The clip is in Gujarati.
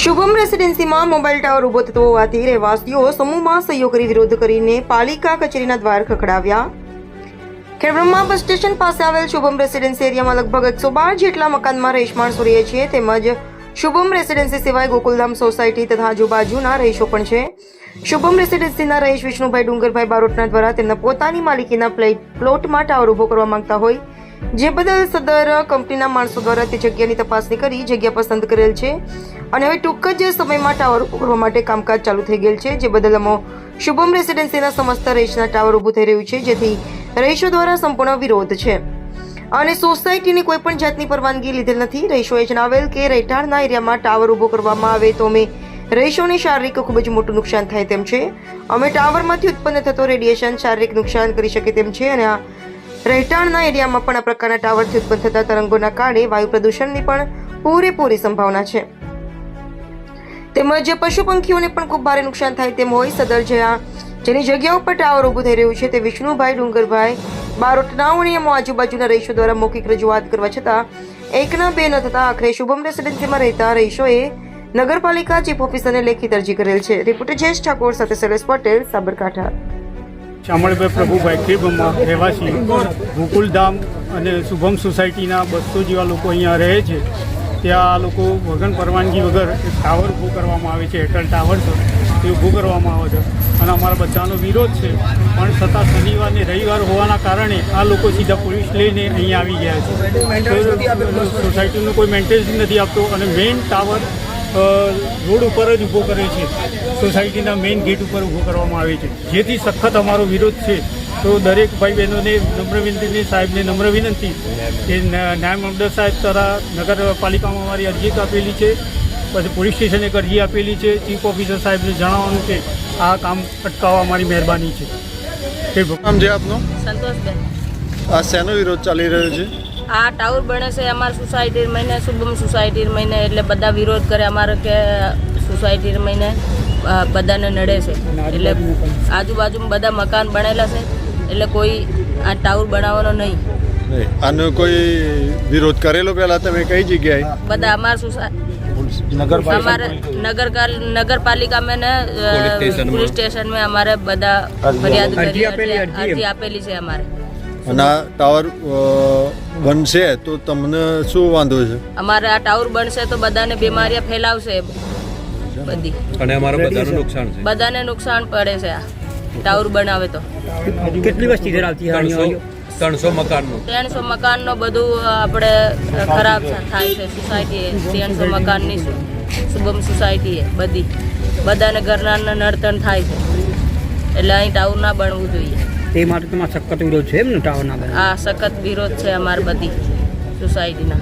શુભમ રેસિડેન્સીમાં મોબાઈલ ટાવર ઊભો થતો હોવાથી રહેવાસીઓ સમૂહમાં સહયોગ કરી વિરોધ કરીને પાલિકા કચેરીના દ્વાર ખખડાવ્યા. ખેડબ્રહ્મા બસ સ્ટેશન પાસે આવેલ શુભમ રેસિડેન્સી એરિયામાં લગભગ 112 જેટલા મકાનમાં રહીશ માણસો રહે છે. તેમજ શુભમ રેસિડેન્સી સિવાય ગોકુલધામ સોસાયટી તથા આજુબાજુના રહીશો પણ છે. શુભમ રેસિડેન્સીના રહીશ વિષ્ણુભાઈ ડુંગરભાઈ બારોટના દ્વારા તેમના પોતાની માલિકીના પ્લોટમાં ટાવર ઊભો કરવા માંગતા હોય, જે બદલ સદર કંપનીના માણસો દ્વારા તે જગ્યાની તપાસણી કરી જગ્યા પસંદ કરેલ છે અને હવે ટૂંક જ સમયમાં ટાવર ઊભો કરવા માટે કામકાજ ચાલુ થઈ ગયેલ છે. જે બદલ શુભમ રેસિડેન્સીના સમસ્ત રહીશના ટાવર ઊભું થઈ રહ્યું છે, જેથી રહીશો દ્વારા સંપૂર્ણ વિરોધ છે અને સોસાયટીની કોઈ પણ જાતની પરવાનગી લીધેલ નથી. રહીશોએ જણાવેલ કે રહેઠાણના એરિયામાં ટાવર ઊભો કરવામાં આવે તો અમે રહીશોને શારીરિક ખૂબ જ મોટું નુકસાન થાય તેમ છે. અમે ટાવરમાંથી ઉત્પન્ન થતો રેડિયેશન શારીરિક નુકસાન કરી શકે તેમ છે અને આ રહેઠાણના એરિયામાં પણ આ પ્રકારના ટાવરથી ઉત્પન્ન થતા તરંગોના કારણે વાયુ પ્રદૂષણની પણ પૂરેપૂરી સંભાવના છે. તેમજ પશુ પંખીઓને પણ ખૂબ ભારે નુકસાન થાય તેમ હોય. સદર જેની જગ્યા ઉપર ટાવર ઊભું થઈ રહ્યું છે તે વિષ્ણુભાઈ ડુંગરભાઈ બારોટનાઓની આજુબાજુના રહીશો દ્વારા મૌખિક રજૂઆત કરવા છતાં એકના બે ન થતા આખરે શુભમ રેસિડેન્સીમાં રહેતા રહીશોએ નગરપાલિકા ચીફ ઓફિસરને લેખિત અરજી કરેલ છે. રિપોર્ટર જયેશ ઠાકોર સાથે શૈલેષ પટેલ, સાબરકાંઠા. શામળભાઈ પ્રભુભાઈ ખેડબ્રહ્મા રહેવાસી ગોકુલધામ અને શુભમ સોસાયટીના 200 જેવા લોકો અહીંયા રહે છે. ત્યાં આ લોકો વગર પરવાનગી વગર એક ટાવર ઊભો કરવામાં આવે છે, એરટેલ ટાવર છે તે ઊભો કરવામાં આવે છે અને અમારા બધાનો વિરોધ છે. પણ છતાં શનિવાર ને રવિવાર હોવાના કારણે આ લોકો સીધા પોલીસ લઈને અહીંયા આવી ગયા છે. સોસાયટીનું કોઈ મેન્ટેનન્સ નથી આપતો અને મેઇન ટાવર રોડ ઉપર જ ઊભો કરે છે. સોસાયટીના મેઇન ગેટ ઉપર ઊભો કરવામાં આવે છે, જેથી સખત અમારો વિરોધ છે. તો દરેક ભાઈ બહેનોને નમ્ર વિનંતી, સાહેબને નમ્ર વિનંતી કે ન્યાય મામલતદાર સાહેબ દ્વારા નગરપાલિકામાં અમારી અરજી આપેલી છે, પછી પોલીસ સ્ટેશને એક અરજી આપેલી છે. ચીફ ઓફિસર સાહેબને જણાવવાનું કે આ કામ અટકાવવા અમારી મહેરબાની છે. નામ છે આપનો? સંતોષબેન. આ શેનો વિરોધ ચાલી રહ્યો છે? આ ટાવર બને છે અમારી સોસાયટી મહિને, શુભમ સોસાયટી મહિને, એટલે બધા વિરોધ કરે અમારે કે સોસાયટી મહિને બધાને નડે છે. એટલે આજુબાજુમાં બધા મકાન બનેલા છે, એટલે કોઈ આ ટાવર બનાવવાનો નહીં. આનો કોઈ વિરોધ કરેલો પહેલા તમે કઈ જગ્યાએ? બધા અમારા हमारे नगरपालिका में ने पुलिस स्टेशन में हमारे बदा फरियाद अरजी आपेली છે અમારે. અને આ ટાવર બનશે તો તમને શું વાંધો છે? અમારે આ ટાવર બનશે તો બધાને બીમારીઓ ફેલાવશે બધી, અને અમારા બધાનું નુકસાન છે. બધાને નુકસાન પડે છે આ ટાવર બનાવે તો. કેટલી વસ્તી ધરાવતી 300 મકાનનું 300 મકાનનો બધું આપણે ખરાબ થાય છે. સોસાયટી 300 મકાનની શુભમ સોસાયટી બધી બધાને ઘરના નડતણ થાય છે, એટલે અહીં ટાવર ના બનવું જોઈએ. તે માટે તમારો સખત વિરોધ છે એમ ને ટાવર ના બને? આ સખત વિરોધ છે અમારી બધી સોસાયટીના.